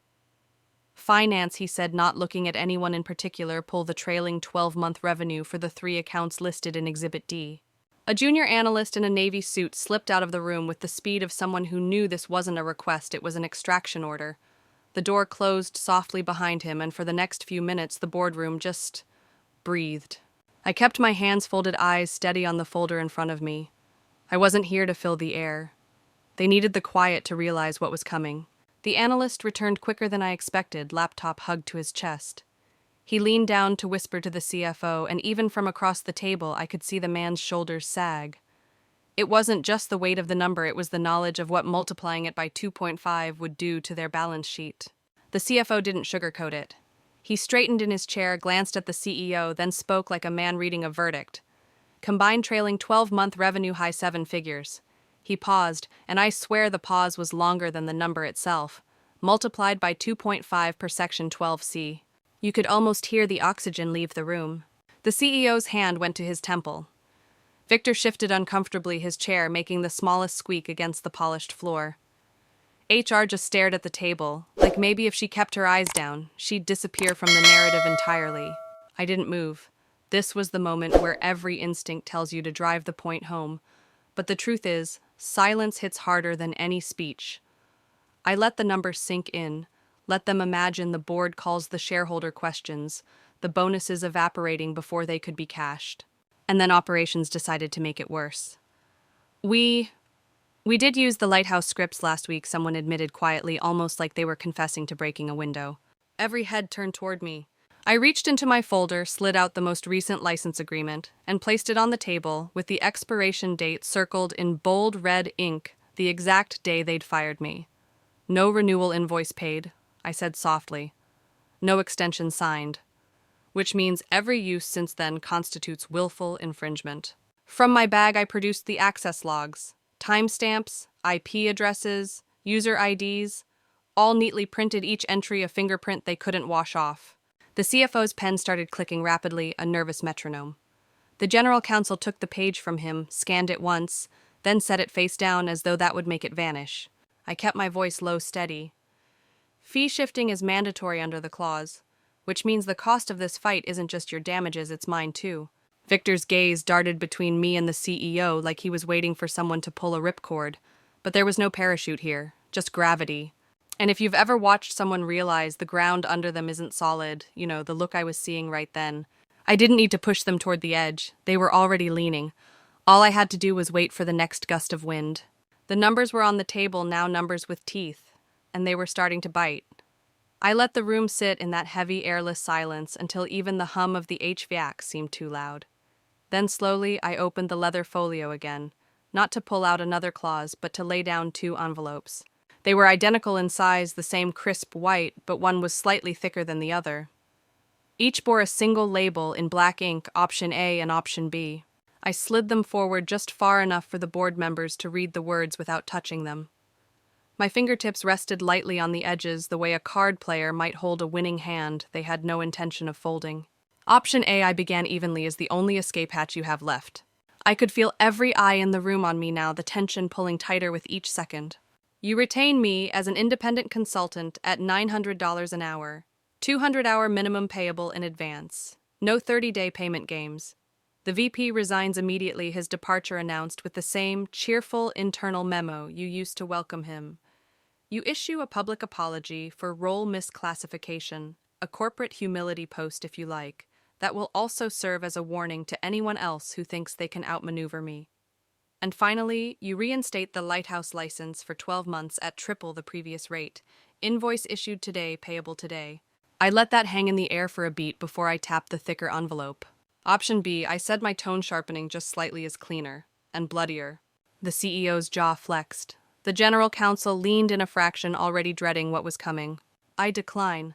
Finance, he said, not looking at anyone in particular, pull the trailing 12-month revenue for the 3 accounts listed in Exhibit D. A junior analyst in a Navy suit slipped out of the room with the speed of someone who knew this wasn't a request, it was an extraction order. The door closed softly behind him, and for the next few minutes the boardroom just breathed. I kept my hands-folded eyes steady on the folder in front of me. I wasn't here to fill the air. They needed the quiet to realize what was coming. The analyst returned quicker than I expected, laptop hugged to his chest. He leaned down to whisper to the CFO, and even from across the table I could see the man's shoulders sag. It wasn't just the weight of the number, it was the knowledge of what multiplying it by 2.5 would do to their balance sheet. The CFO didn't sugarcoat it. He straightened in his chair, glanced at the CEO, then spoke like a man reading a verdict. Combined trailing 12-month revenue high 7 figures. He paused, and I swear the pause was longer than the number itself, multiplied by 2.5 per section 12C. You could almost hear the oxygen leave the room. The CEO's hand went to his temple. Victor shifted uncomfortably his chair, making the smallest squeak against the polished floor. HR just stared at the table, like maybe if she kept her eyes down, she'd disappear from the narrative entirely. I didn't move. This was the moment where every instinct tells you to drive the point home. But the truth is, silence hits harder than any speech. I let the numbers sink in, let them imagine the board calls the shareholder questions, the bonuses evaporating before they could be cashed. And then operations decided to make it worse. We did use the Lighthouse scripts last week, someone admitted quietly, almost like they were confessing to breaking a window. Every head turned toward me. I reached into my folder, slid out the most recent license agreement, and placed it on the table with the expiration date circled in bold red ink, the exact day they'd fired me. No renewal invoice paid, I said softly. No extension signed. Which means every use since then constitutes willful infringement. From my bag I produced the access logs, timestamps, IP addresses, user IDs, all neatly printed, each entry a fingerprint they couldn't wash off. The CFO's pen started clicking rapidly, a nervous metronome. The general counsel took the page from him, scanned it once, then set it face down as though that would make it vanish. I kept my voice low, steady. Fee shifting is mandatory under the clause, which means the cost of this fight isn't just your damages, it's mine too. Victor's gaze darted between me and the CEO like he was waiting for someone to pull a ripcord, but there was no parachute here, just gravity. And if you've ever watched someone realize the ground under them isn't solid, you know, the look I was seeing right then. I didn't need to push them toward the edge. They were already leaning. All I had to do was wait for the next gust of wind. The numbers were on the table, now numbers with teeth, and they were starting to bite. I let the room sit in that heavy, airless silence until even the hum of the HVAC seemed too loud. Then slowly I opened the leather folio again, not to pull out another clause, but to lay down 2 envelopes. They were identical in size, the same crisp white, but one was slightly thicker than the other. Each bore a single label in black ink, option A and option B. I slid them forward just far enough for the board members to read the words without touching them. My fingertips rested lightly on the edges, the way a card player might hold a winning hand they had no intention of folding. Option A I began evenly is the only escape hatch you have left. I could feel every eye in the room on me now, the tension pulling tighter with each second. You retain me as an independent consultant at $900 an hour, 200-hour minimum payable in advance. No 30-day payment games. The VP resigns immediately, his departure announced with the same cheerful internal memo you used to welcome him. You issue a public apology for role misclassification, a corporate humility post if you like, that will also serve as a warning to anyone else who thinks they can outmaneuver me. And finally, you reinstate the Lighthouse license for 12 months at triple the previous rate. Invoice issued today, payable today. I let that hang in the air for a beat before I tapped the thicker envelope. Option B, I said my tone sharpening just slightly is cleaner and bloodier. The CEO's jaw flexed. The general counsel leaned in a fraction, already dreading what was coming. I decline.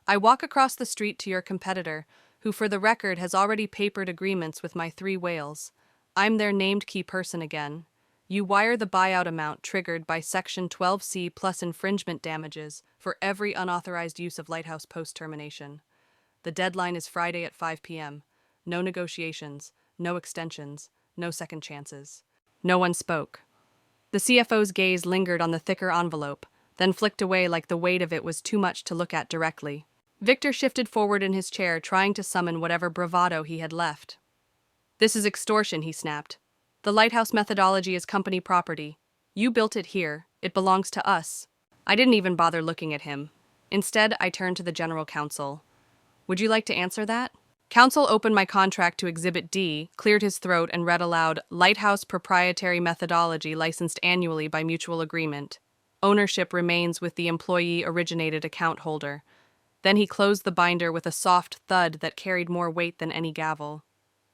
I walk across the street to your competitor, who for the record has already papered agreements with my 3 whales. I'm their named key person again. You wire the buyout amount triggered by Section 12C plus infringement damages for every unauthorized use of Lighthouse post-termination. The deadline is Friday at 5 p.m. No negotiations, no extensions, no second chances. No one spoke. The CFO's gaze lingered on the thicker envelope, then flicked away like the weight of it was too much to look at directly. Victor shifted forward in his chair, trying to summon whatever bravado he had left. This is extortion, he snapped. The Lighthouse methodology is company property. You built it here. It belongs to us. I didn't even bother looking at him. Instead, I turned to the general counsel. Would you like to answer that? Counsel opened my contract to Exhibit D, cleared his throat, and read aloud, Lighthouse proprietary methodology licensed annually by mutual agreement. Ownership remains with the employee-originated account holder. Then he closed the binder with a soft thud that carried more weight than any gavel.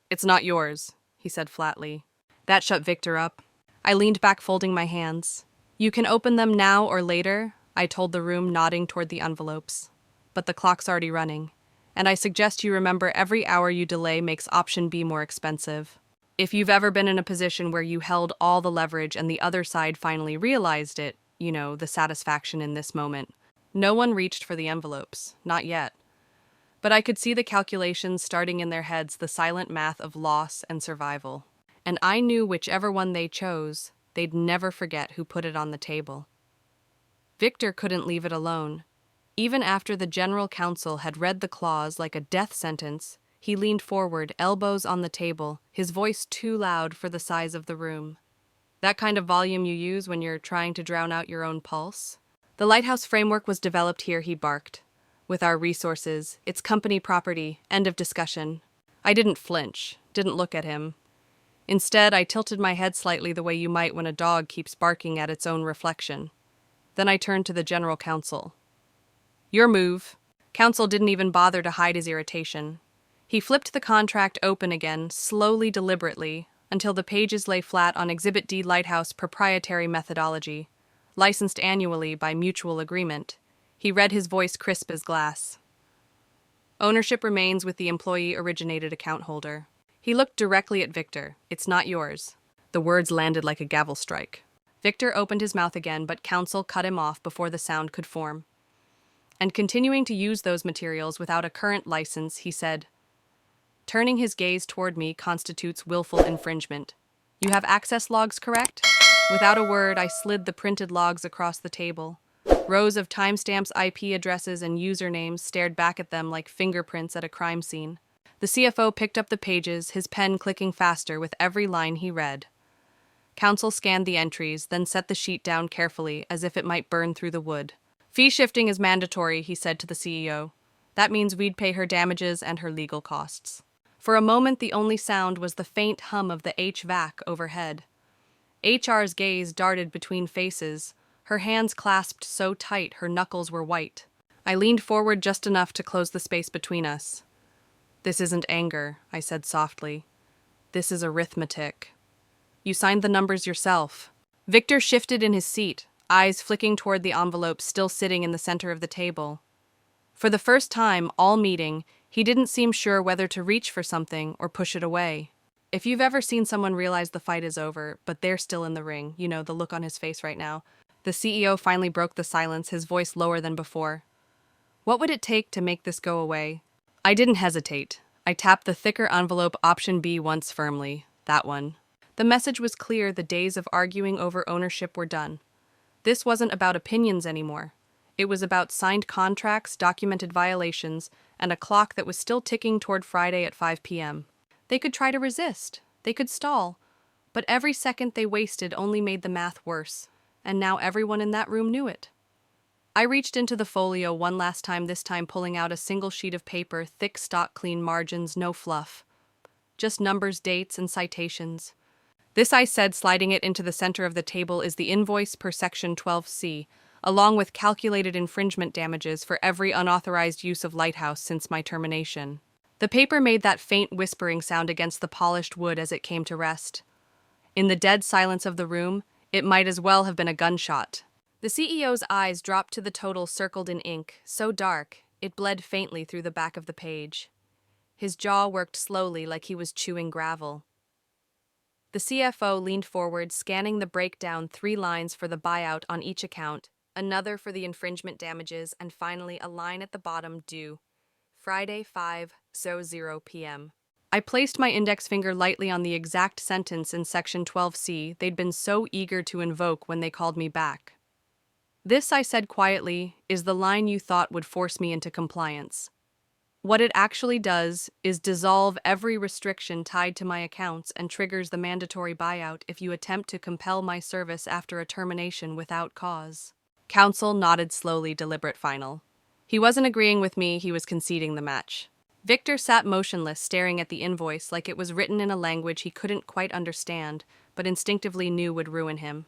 It's not yours, he said flatly. That shut Victor up. I leaned back, folding my hands. You can open them now or later, I told the room, nodding toward the envelopes. But the clock's already running. And I suggest you remember every hour you delay makes option B more expensive. If you've ever been in a position where you held all the leverage and the other side finally realized it, you know, the satisfaction in this moment. No one reached for the envelopes, not yet. But I could see the calculations starting in their heads, the silent math of loss and survival. And I knew whichever one they chose, they'd never forget who put it on the table. Victor couldn't leave it alone. Even after the general counsel had read the clause like a death sentence, he leaned forward, elbows on the table, his voice too loud for the size of the room. That kind of volume you use when you're trying to drown out your own pulse? The Lighthouse framework was developed here, he barked. With our resources, it's company property, end of discussion. I didn't flinch, didn't look at him. Instead, I tilted my head slightly the way you might when a dog keeps barking at its own reflection. Then I turned to the general counsel. Your move. Counsel didn't even bother to hide his irritation. He flipped the contract open again, slowly, deliberately, until the pages lay flat on Exhibit D Lighthouse proprietary methodology, licensed annually by mutual agreement. He read, his voice crisp as glass. Ownership remains with the employee-originated account holder. He looked directly at Victor. It's not yours. The words landed like a gavel strike. Victor opened his mouth again, but counsel cut him off before the sound could form. And continuing to use those materials without a current license, he said, turning his gaze toward me constitutes willful infringement. You have access logs, correct? Without a word, I slid the printed logs across the table. Rows of timestamps, IP addresses, and usernames stared back at them like fingerprints at a crime scene. The CFO picked up the pages, his pen clicking faster with every line he read. Counsel scanned the entries, then set the sheet down carefully, as if it might burn through the wood. Fee shifting is mandatory, he said to the CEO. That means we'd pay her damages and her legal costs. For a moment, the only sound was the faint hum of the HVAC overhead. HR's gaze darted between faces, her hands clasped so tight her knuckles were white. I leaned forward just enough to close the space between us. This isn't anger, I said softly. This is arithmetic. You signed the numbers yourself. Victor shifted in his seat, eyes flicking toward the envelope still sitting in the center of the table. For the first time all meeting, he didn't seem sure whether to reach for something or push it away. If you've ever seen someone realize the fight is over, but they're still in the ring, you know, the look on his face right now. The CEO finally broke the silence, his voice lower than before. What would it take to make this go away? I didn't hesitate. I tapped the thicker envelope option B once firmly. That one. The message was clear, the days of arguing over ownership were done. This wasn't about opinions anymore. It was about signed contracts, documented violations, and a clock that was still ticking toward Friday at 5 p.m. They could try to resist. They could stall. But every second they wasted only made the math worse, and now everyone in that room knew it. I reached into the folio one last time, this time pulling out a single sheet of paper, thick stock, clean margins, no fluff. Just numbers, dates, and citations. This, I said, sliding it into the center of the table, is the invoice per section 12C, along with calculated infringement damages for every unauthorized use of Lighthouse since my termination. The paper made that faint whispering sound against the polished wood as it came to rest. In the dead silence of the room, it might as well have been a gunshot. The CEO's eyes dropped to the total circled in ink, so dark, it bled faintly through the back of the page. His jaw worked slowly like he was chewing gravel. The CFO leaned forward, scanning the breakdown, 3 lines for the buyout on each account, another for the infringement damages, and finally a line at the bottom due Friday 5:00 p.m. I placed my index finger lightly on the exact sentence in section 12C they'd been so eager to invoke when they called me back. This, I said quietly, is the line you thought would force me into compliance. What it actually does is dissolve every restriction tied to my accounts and triggers the mandatory buyout if you attempt to compel my service after a termination without cause. Counsel nodded slowly, deliberate final. He wasn't agreeing with me, he was conceding the match. Victor sat motionless, staring at the invoice like it was written in a language he couldn't quite understand, but instinctively knew would ruin him.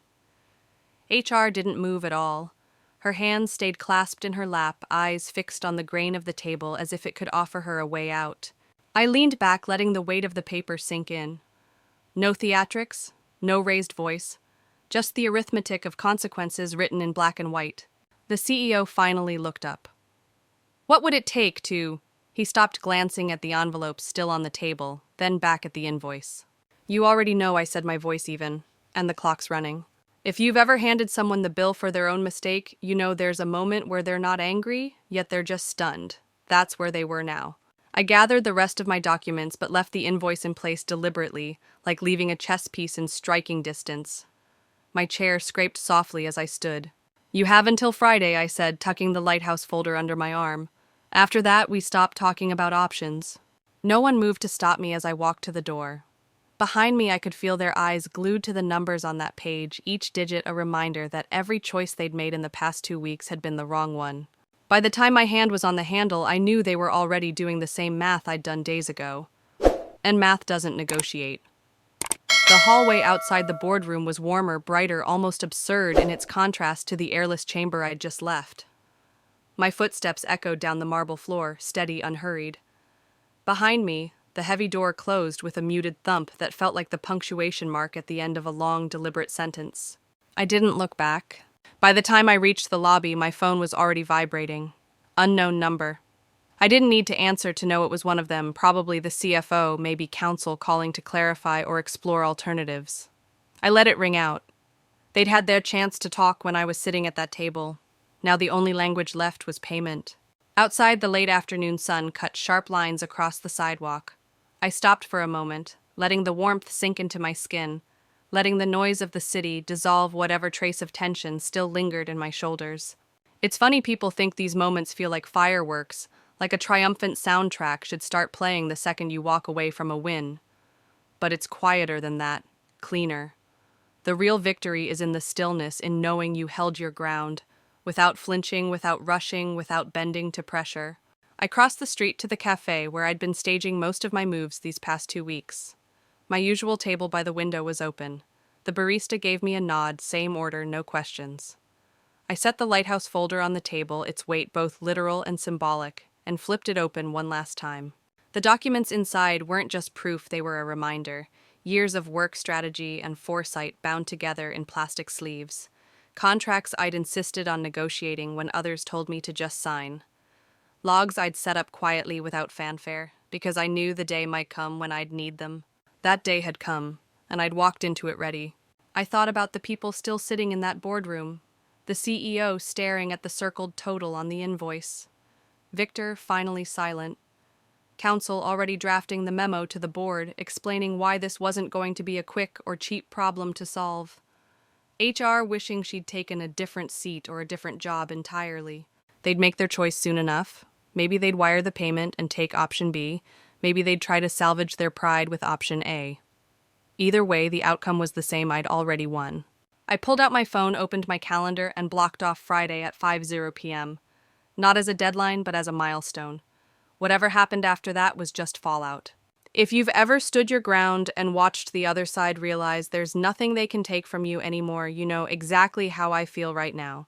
HR didn't move at all. Her hands stayed clasped in her lap, eyes fixed on the grain of the table as if it could offer her a way out. I leaned back, letting the weight of the paper sink in. No theatrics, no raised voice, just the arithmetic of consequences written in black and white. The CEO finally looked up. What would it take to... He stopped, glancing at the envelope still on the table, then back at the invoice. You already know, I said, my voice even, and the clock's running. If you've ever handed someone the bill for their own mistake, you know there's a moment where they're not angry, yet they're just stunned. That's where they were now. I gathered the rest of my documents but left the invoice in place deliberately, like leaving a chess piece in striking distance. My chair scraped softly as I stood. You have until Friday, I said, tucking the Lighthouse folder under my arm. After that, we stopped talking about options. No one moved to stop me as I walked to the door. Behind me, I could feel their eyes glued to the numbers on that page, each digit a reminder that every choice they'd made in the past 2 weeks had been the wrong one. By the time my hand was on the handle, I knew they were already doing the same math I'd done days ago. And math doesn't negotiate. The hallway outside the boardroom was warmer, brighter, almost absurd in its contrast to the airless chamber I'd just left. My footsteps echoed down the marble floor, steady, unhurried. Behind me, the heavy door closed with a muted thump that felt like the punctuation mark at the end of a long, deliberate sentence. I didn't look back. By the time I reached the lobby, my phone was already vibrating. Unknown number. I didn't need to answer to know it was one of them, probably the CFO, maybe counsel calling to clarify or explore alternatives. I let it ring out. They'd had their chance to talk when I was sitting at that table. Now the only language left was payment. Outside, the late afternoon sun cut sharp lines across the sidewalk. I stopped for a moment, letting the warmth sink into my skin, letting the noise of the city dissolve whatever trace of tension still lingered in my shoulders. It's funny people think these moments feel like fireworks, like a triumphant soundtrack should start playing the second you walk away from a win. But it's quieter than that, cleaner. The real victory is in the stillness, in knowing you held your ground, without flinching, without rushing, without bending to pressure. I crossed the street to the cafe where I'd been staging most of my moves these past 2 weeks. My usual table by the window was open. The barista gave me a nod, same order, no questions. I set the Lighthouse folder on the table, its weight both literal and symbolic, and flipped it open one last time. The documents inside weren't just proof, they were a reminder. Years of work strategy and foresight bound together in plastic sleeves. Contracts I'd insisted on negotiating when others told me to just sign. Logs I'd set up quietly without fanfare, because I knew the day might come when I'd need them. That day had come, and I'd walked into it ready. I thought about the people still sitting in that boardroom, the CEO staring at the circled total on the invoice. Victor finally silent. Counsel already drafting the memo to the board, explaining why this wasn't going to be a quick or cheap problem to solve. HR wishing she'd taken a different seat or a different job entirely. They'd make their choice soon enough. Maybe they'd wire the payment and take option B. Maybe they'd try to salvage their pride with option A. Either way, the outcome was the same. I'd already won. I pulled out my phone, opened my calendar, and blocked off Friday at 5:00 p.m. Not as a deadline, but as a milestone. Whatever happened after that was just fallout. If you've ever stood your ground and watched the other side realize there's nothing they can take from you anymore, you know exactly how I feel right now.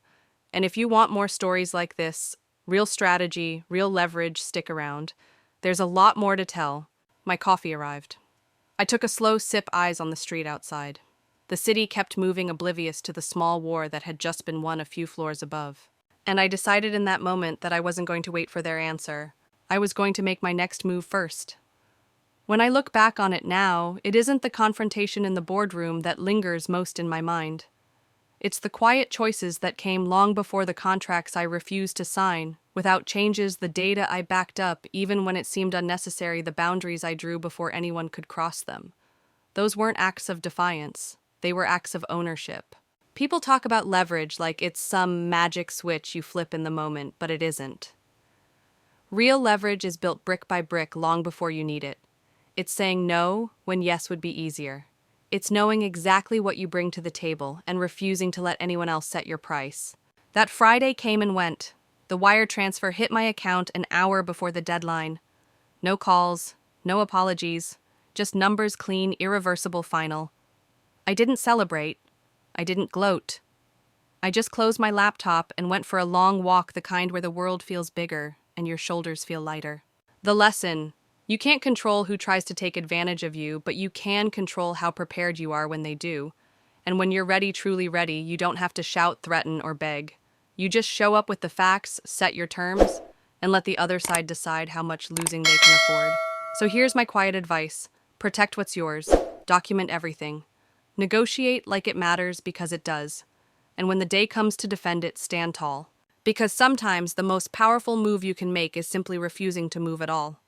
And if you want more stories like this, real strategy, real leverage, stick around. There's a lot more to tell. My coffee arrived. I took a slow sip, eyes on the street outside. The city kept moving, oblivious to the small war that had just been won a few floors above. And I decided in that moment that I wasn't going to wait for their answer. I was going to make my next move first. When I look back on it now, it isn't the confrontation in the boardroom that lingers most in my mind. It's the quiet choices that came long before the contracts I refused to sign, without changes, the data I backed up, even when it seemed unnecessary, the boundaries I drew before anyone could cross them. Those weren't acts of defiance. They were acts of ownership. People talk about leverage like it's some magic switch you flip in the moment, but it isn't. Real leverage is built brick by brick long before you need it. It's saying no when yes would be easier. It's knowing exactly what you bring to the table and refusing to let anyone else set your price. That Friday came and went. The wire transfer hit my account an hour before the deadline. No calls, no apologies, just numbers, clean, irreversible, final. I didn't celebrate. I didn't gloat. I just closed my laptop and went for a long walk, the kind where the world feels bigger and your shoulders feel lighter. The lesson: you can't control who tries to take advantage of you, but you can control how prepared you are when they do. And when you're ready, truly ready, you don't have to shout, threaten, or beg. You just show up with the facts, set your terms, and let the other side decide how much losing they can afford. So here's my quiet advice. Protect what's yours. Document everything. Negotiate like it matters, because it does. And when the day comes to defend it, stand tall. Because sometimes the most powerful move you can make is simply refusing to move at all.